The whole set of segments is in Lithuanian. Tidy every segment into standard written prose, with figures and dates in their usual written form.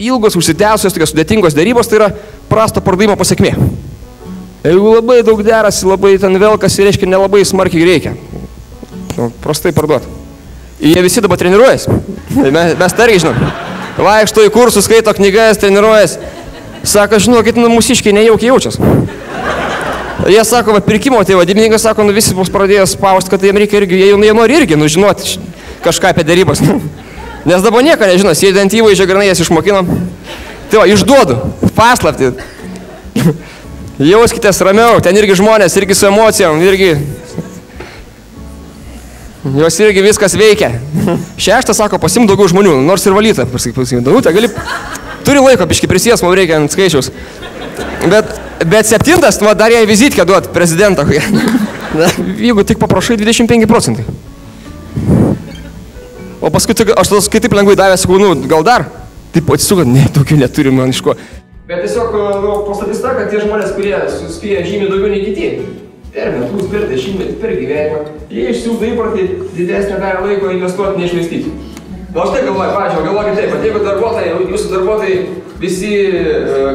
ilgos, užsitęsusios, tokios sudėtingos dėrybos, tai yra prasto pardavimo pasiekmė. Jeigu labai daug derasi, labai ten velkasi, reiškia, nelabai smarkiai reikia. Prastai parduot. Jie visi dabar treniruojasi. Mes targi žinom. Vaikšto į kursus, skaito knygas, treniruojasi. Sako, žinokit, mūsiškiai nejaukiai jaučias. Jie sako, va, pirkimo, tai vadybininkas sako, visi bus pradėjęs spausti, kad jiems reikia irgi, jie nori irgi, žinoti kažką apie dėrybas. Nes dabar nieko nežino, sėdant įvaizdžio granai jas išmokinam. Tai va, išduodu, paslaptį. Jauskitės ramiau, ten irgi žmonės, irgi su emocijom, irgi... Jos irgi viskas veikia. 6, sako, pasim daugiau žmonių, nors ir valyta. Danutė, gali... Turi laiko, biški prisės, man reikia ant skaičiaus. Bet 7, dar jai vizitkę duot prezidentą. Jeigu tik paprašai 25%. O paskui, aš tos kaip taip lengvai davęs, sakau, gal dar? Taip atsisuka, ne, tokių neturi man iš ko. Bet tiesiog, pastatys ta, kad tie žmonės, kurie suspėja žymiai daugiau nei kiti, per metus, per dešimtmetį, per gyvenimą, jie išsiugdo įprotį didesnę dalį laiko investuoti, neišvaistyti. Na, aš tai galvoju, pavyzdžiui, galvokit taip, kad jeigu darbuotojai, jūsų darbuotojai visi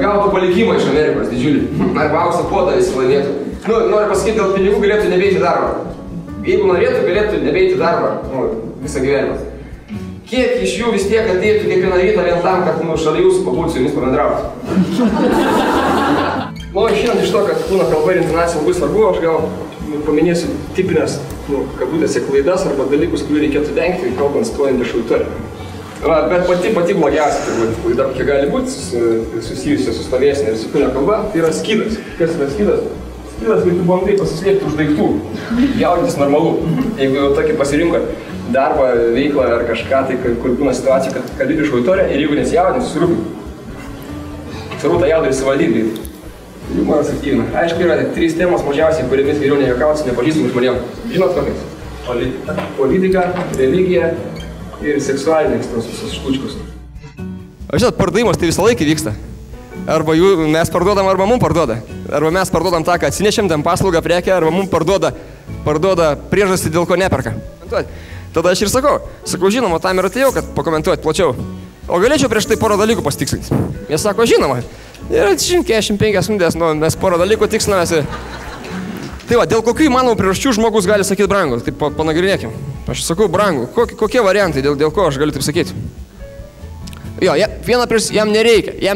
gautų palikimą iš Amerikos didžiulį, arba auksą puodą visi laimėtų. Noriu pasakyti, dėl pinigų galėtų nebeiti darbą. Jeigu norėtų, galėtų nebeiti darbą visą gyvenimą. Kiek iš jų vis tiek ateitų kiekvieną rytą vien tam, kad šalia jūsų pabūtų su jumis pabendrauti. Žinant iš to, kad kūno kalba ir intonacija labai svarbu, aš gal paminėsiu tipinės, kabutėse klaidas arba dalykus, kurių reikėtų vengti, kalbant stojant viešų autorių. Bet pati blogiausia klaida, kokia gali būti susijusi su stovėsene ir su kūno kalba, tai yra skydas. Kas yra skydas? Skydas, kai tu bandai pasislėpti už daiktų. Jaudintis normalu. Jeigu jau tokį pasirinkot darbą, veiklą ar kažką, tai kur būna situacija, kad kalbi prieš auditoriją ir jeigu nesijaudini, susirūpini. Svarbu tą jaudulį suvaldyti. Jumoras aktyvina. Aišku, yra 3 temos mažiausiai, kuriamis geriau nejuokauti su nepažįstamais žmonėms. Žinot kokiais? Politika, religija ir seksualinės tos visos štučkos. Žinot, pardavimas tai visą laiką vyksta. Arba mes parduodam, arba mums parduoda. Arba mes parduodam tą, ką atsinešėm, ten paslaugą prekę, arba mums parduoda priežastį, dėl ko neperka. Tada aš ir sakau, žinoma, tam ir atėjau, kad pakomentuoti plačiau. O galėčiau prieš tai porą dalykų pasitikslinti. Jie sako, žinoma, yra 45 minutės, mes porą dalykų tikslinamės. Tai va, dėl kokių įmanomų priežasčių žmogus gali sakyti brangu, tai panagrinėkim. Aš sakau brangu, kokie variantai, dėl ko aš galiu taip sakyti? Jo, viena priežastis, jam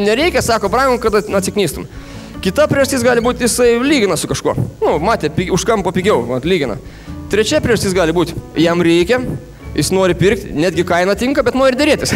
nereikia, sako brangu, kad atsiknystum. Kita priežastis gali būti, jisai lygina su kažkuo. Matė, už kampo pigiau, lygina. Trečia priežastis gali būti, jam reikia, jis nori pirkti, netgi kaina tinka, bet nori dėrėtis.